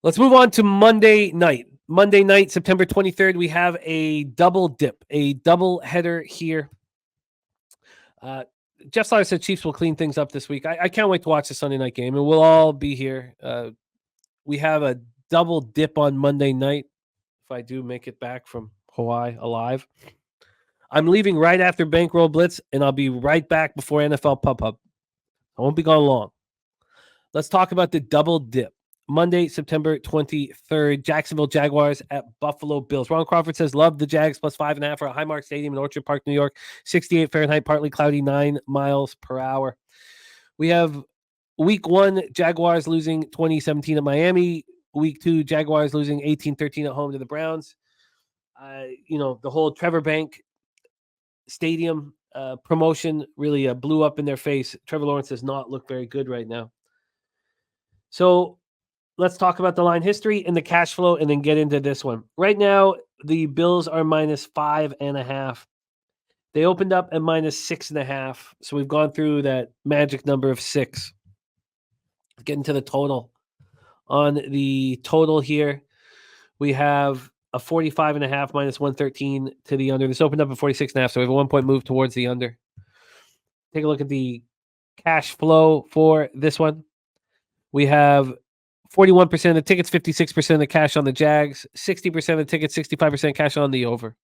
Let's move on to Monday night. Monday night, September 23rd, we have a double dip, a double header here. Jeff Slaughter said Chiefs will clean things up this week. I can't wait to watch the Sunday night game, and we'll all be here. We have a double dip on Monday night. If I do make it back from Hawaii alive, I'm leaving right after Bankroll Blitz, and I'll be right back before NFL Pub Hub. I won't be gone long. Let's talk about the double dip. Monday, September 23rd, Jacksonville Jaguars at Buffalo Bills. Ron Crawford says, love the Jags plus 5.5 for a Highmark Stadium in Orchard Park, New York. 68 Fahrenheit, partly cloudy, 9 miles per hour. We have week 1, Jaguars losing 2017 at Miami. Week 2, Jaguars losing 18-13 at home to the Browns. The whole Trevor Bank Stadium promotion really blew up in their face. Trevor Lawrence does not look very good right now. So let's talk about the line history and the cash flow and then get into this one. Right now, the Bills are minus 5.5. They opened up at minus 6.5. So we've gone through that magic number of 6. Getting to the total. On the total here, we have a 45.5 minus 113 to the under. This opened up at 46.5. So we have a 1-point move towards the under. Take a look at the cash flow for this one. We have 41% of the tickets, 56% of the cash on the Jags, 60% of the tickets, 65% cash on the over.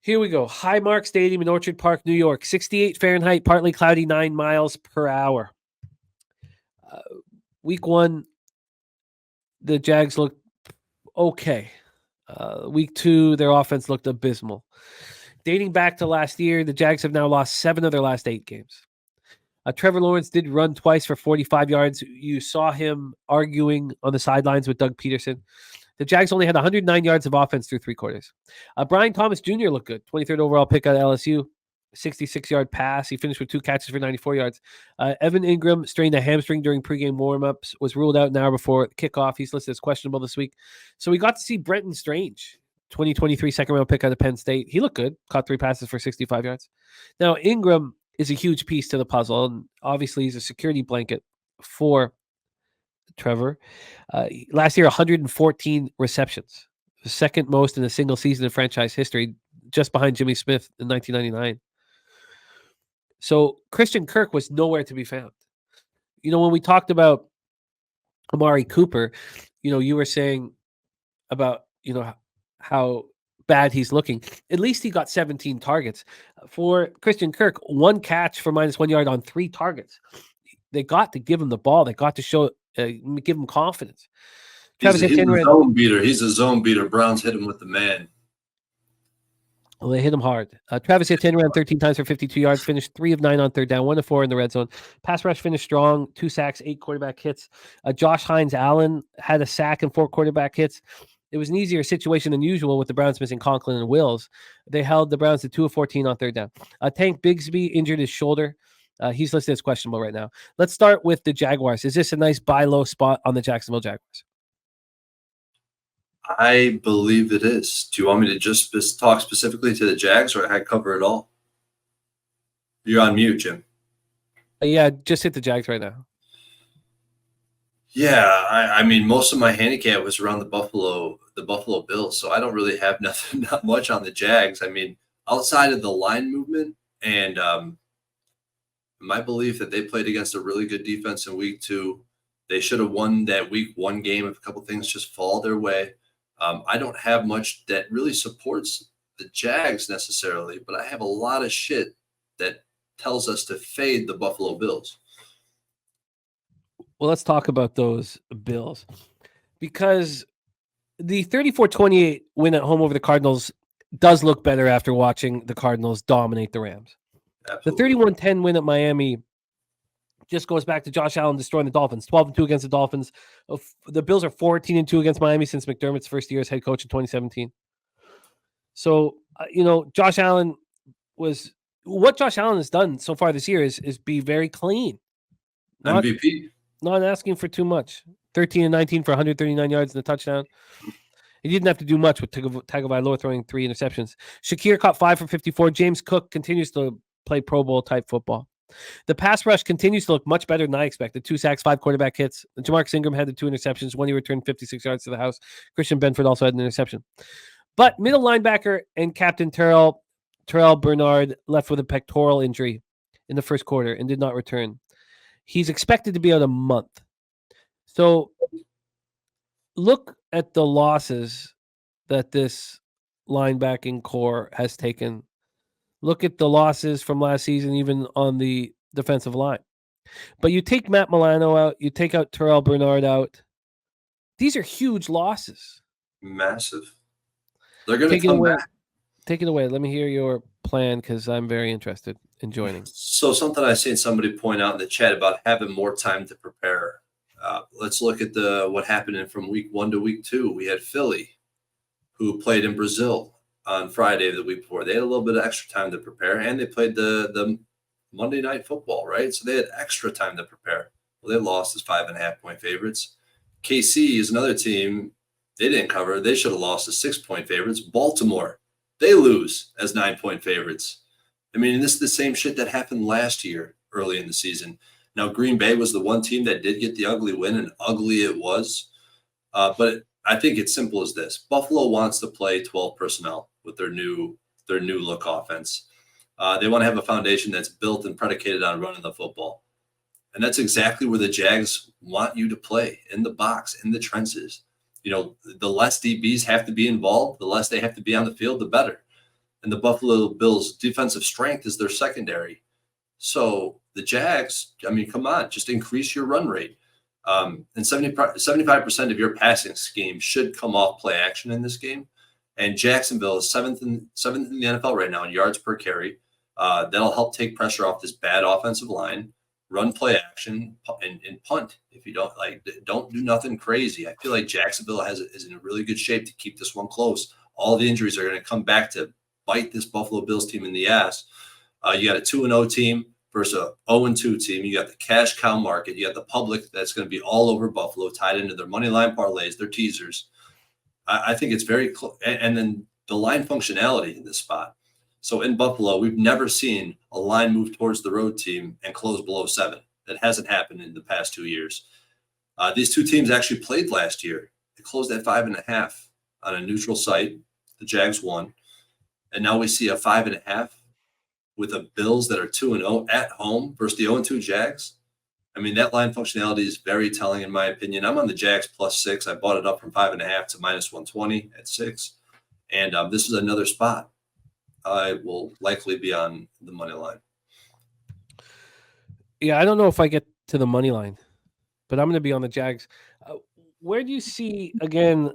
Here we go. Highmark Stadium in Orchard Park, New York. 68 Fahrenheit, partly cloudy, 9 miles per hour. Week 1, the Jags looked okay. Week 2, their offense looked abysmal. Dating back to last year, the Jags have now lost 7 of their last 8 games. Trevor Lawrence did run twice for 45 yards. You saw him arguing on the sidelines with Doug Peterson. The Jags only had 109 yards of offense through 3 quarters. Brian Thomas Jr. looked good. 23rd overall pick out of LSU. 66-yard pass. He finished with 2 catches for 94 yards. Evan Ingram strained a hamstring during pregame warmups. Was ruled out an hour before kickoff. He's listed as questionable this week. So we got to see Brenton Strange, 2023 second-round pick out of Penn State. He looked good. Caught 3 passes for 65 yards. Now, Ingram is a huge piece to the puzzle, and obviously he's a security blanket for Trevor. Last year, 114 receptions, the second most in a single season in franchise history, just behind Jimmy Smith in 1999. So Christian Kirk was nowhere to be found. When we talked about Amari Cooper, you were saying about, how bad he's looking. At least he got 17 targets. For Christian Kirk, 1 catch for minus 1 yard on 3 targets. They got to give him the ball. They got to give him confidence. He's a zone beater. He's a zone beater. Browns hit him with the man. Well, they hit him hard. Travis Etienne ran 13 times for 52 yards, finished 3 of 9 on third down, 1 of 4 in the red zone. Pass rush finished strong, 2 sacks, 8 quarterback hits. Josh Hines-Allen had a sack and 4 quarterback hits. It was an easier situation than usual with the Browns missing Conklin and Wills. They held the Browns to 2 of 14 on third down. Tank Bigsby injured his shoulder. He's listed as questionable right now. Let's start with the Jaguars. Is this a nice buy low spot on the Jacksonville Jaguars? I believe it is. Do you want me to just talk specifically to the Jags, or I cover it all? You're on mute, Jim. Yeah, just hit the Jags right now. Yeah, I mean, most of my handicap was around the Buffalo Bills, so I don't really have not much on the Jags. I mean, outside of the line movement and my belief that they played against a really good defense in week 2, they should have won that week 1 game if a couple things just fall their way. I don't have much that really supports the Jags necessarily, but I have a lot of shit that tells us to fade the Buffalo Bills. Well, let's talk about those Bills, because the 34-28 win at home over the Cardinals does look better after watching the Cardinals dominate the Rams. Absolutely. The 31-10 win at Miami just goes back to Josh Allen destroying the Dolphins. 12-2 against the Dolphins. The Bills are 14-2 against Miami since McDermott's first year as head coach in 2017. So, Josh Allen what Josh Allen has done so far this year is be very clean. MVP. Not asking for too much. 13-19 for 139 yards and a touchdown. He didn't have to do much with Tagovailoa throwing 3 interceptions. Shakir caught 5 for 54. James Cook continues to play Pro Bowl type football. The pass rush continues to look much better than I expected. 2 sacks, 5 quarterback hits. Jamarcus Ingram had the 2 interceptions. One he returned 56 yards to the house. Christian Benford also had an interception. But middle linebacker and captain Terrell Bernard left with a pectoral injury in the first quarter and did not return. He's expected to be out a month. So look at the losses that this linebacking core has taken. Look at the losses from last season, even on the defensive line. But you take Matt Milano out, you take out Terrell Bernard out. These are huge losses. Massive. They're going to come back. Take it away. Let me hear your plan because I'm very interested in joining. So something I seen somebody point out in the chat about having more time to prepare. Let's look at what happened from week 1 to week 2. We had Philly, who played in Brazil on Friday the week before. They had a little bit of extra time to prepare, and they played the Monday Night Football, right? So they had extra time to prepare. Well, they lost as 5.5-point favorites. KC is another team. They didn't cover. They should have lost as 6-point favorites. Baltimore, they lose as 9-point favorites. I mean, this is the same shit that happened last year early in the season. Now, Green Bay was the one team that did get the ugly win, and ugly it was. But I think it's simple as this. Buffalo wants to play 12 personnel with their new look offense. They want to have a foundation that's built and predicated on running the football. And that's exactly where the Jags want you to play, in the box, in the trenches. You know, the less DBs have to be involved, the less they have to be on the field, the better. And the Buffalo Bills' defensive strength is their secondary. So the Jags, I mean, come on, just increase your run rate. And 75% of your passing scheme should come off play action in this game. And Jacksonville is seventh in the NFL right now in yards per carry. That'll help take pressure off this bad offensive line. Run play action and punt. If you don't do nothing crazy. I feel like Jacksonville is in a really good shape to keep this one close. All the injuries are going to come back to bite this Buffalo Bills team in the ass. You got a 2-0 team versus a 0-2 team. You got the cash cow market. You got the public that's going to be all over Buffalo, tied into their money line parlays, their teasers. I think it's very close. And then the line functionality in this spot. So in Buffalo, we've never seen a line move towards the road team and close below 7. That hasn't happened in the past 2 years. These two teams actually played last year. They closed at 5.5 on a neutral site. The Jags won. And now we see a 5.5 with the Bills that are 2-0 at home versus the 0-2 Jags. I mean, that line functionality is very telling in my opinion. I'm on the Jags +6. I bought it up from 5.5 to -120 at 6. And this is another spot. I will likely be on the money line. Yeah, I don't know if I get to the money line, but I'm going to be on the Jags. Where do you see, again,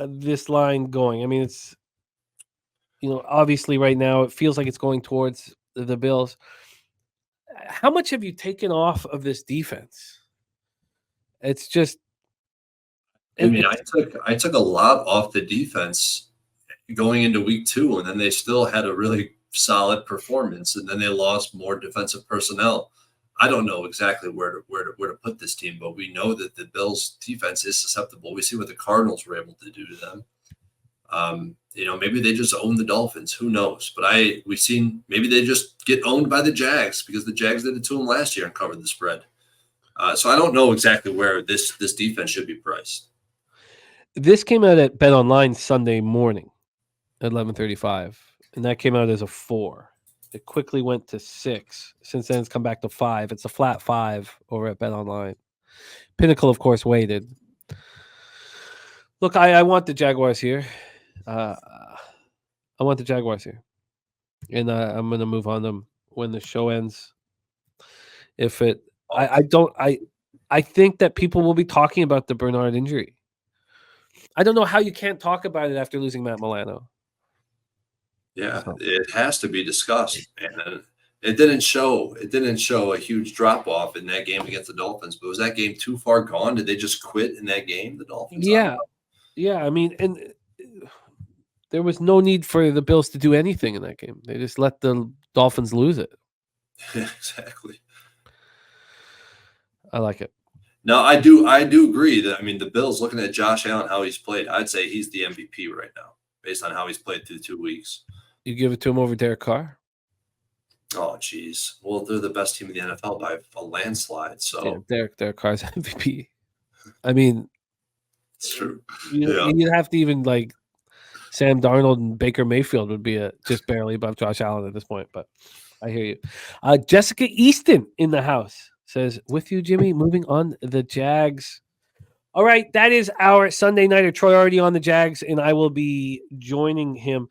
this line going? I mean, it's, obviously right now it feels like it's going towards the Bills. How much have you taken off of this defense? It's just. I took a lot off the defense going into week 2, and then they still had a really solid performance, and then they lost more defensive personnel. I don't know exactly where to put this team, but we know that the Bills defense is susceptible. We see what the Cardinals were able to do to them. Maybe they just own the Dolphins. Who knows? But we've seen maybe they just get owned by the Jags because the Jags did it to them last year and covered the spread. So I don't know exactly where this defense should be priced. This came out at Bet Online Sunday morning at 11:35, and that came out as a 4. It quickly went to 6. Since then, it's come back to 5. It's a flat 5 over at Bet Online. Pinnacle, of course, waited. Look, I want the Jaguars here. I want the Jaguars here, and I'm going to move on them when the show ends. I think that people will be talking about the Bernard injury. I don't know how you can't talk about it after losing Matt Milano. Yeah, It has to be discussed. And it didn't show a huge drop off in that game against the Dolphins. But was that game too far gone? Did they just quit in that game? The Dolphins. Yeah. I mean, and there was no need for the Bills to do anything in that game. They just let the Dolphins lose it. Exactly. I like it. No, I do agree that, the Bills, looking at Josh Allen, how he's played, I'd say he's the MVP right now based on how he's played through 2 weeks. You give it to him over Derek Carr? Oh, geez. Well, they're the best team in the NFL by a landslide. So Yeah, Derek Carr's MVP. I mean, it's true. you'd have to even like Sam Darnold and Baker Mayfield would be just barely above Josh Allen at this point. But I hear you. Jessica Easton in the house says, with you, Jimmy, moving on the Jags. All right, that is our Sunday nighter. Troy already on the Jags, and I will be joining him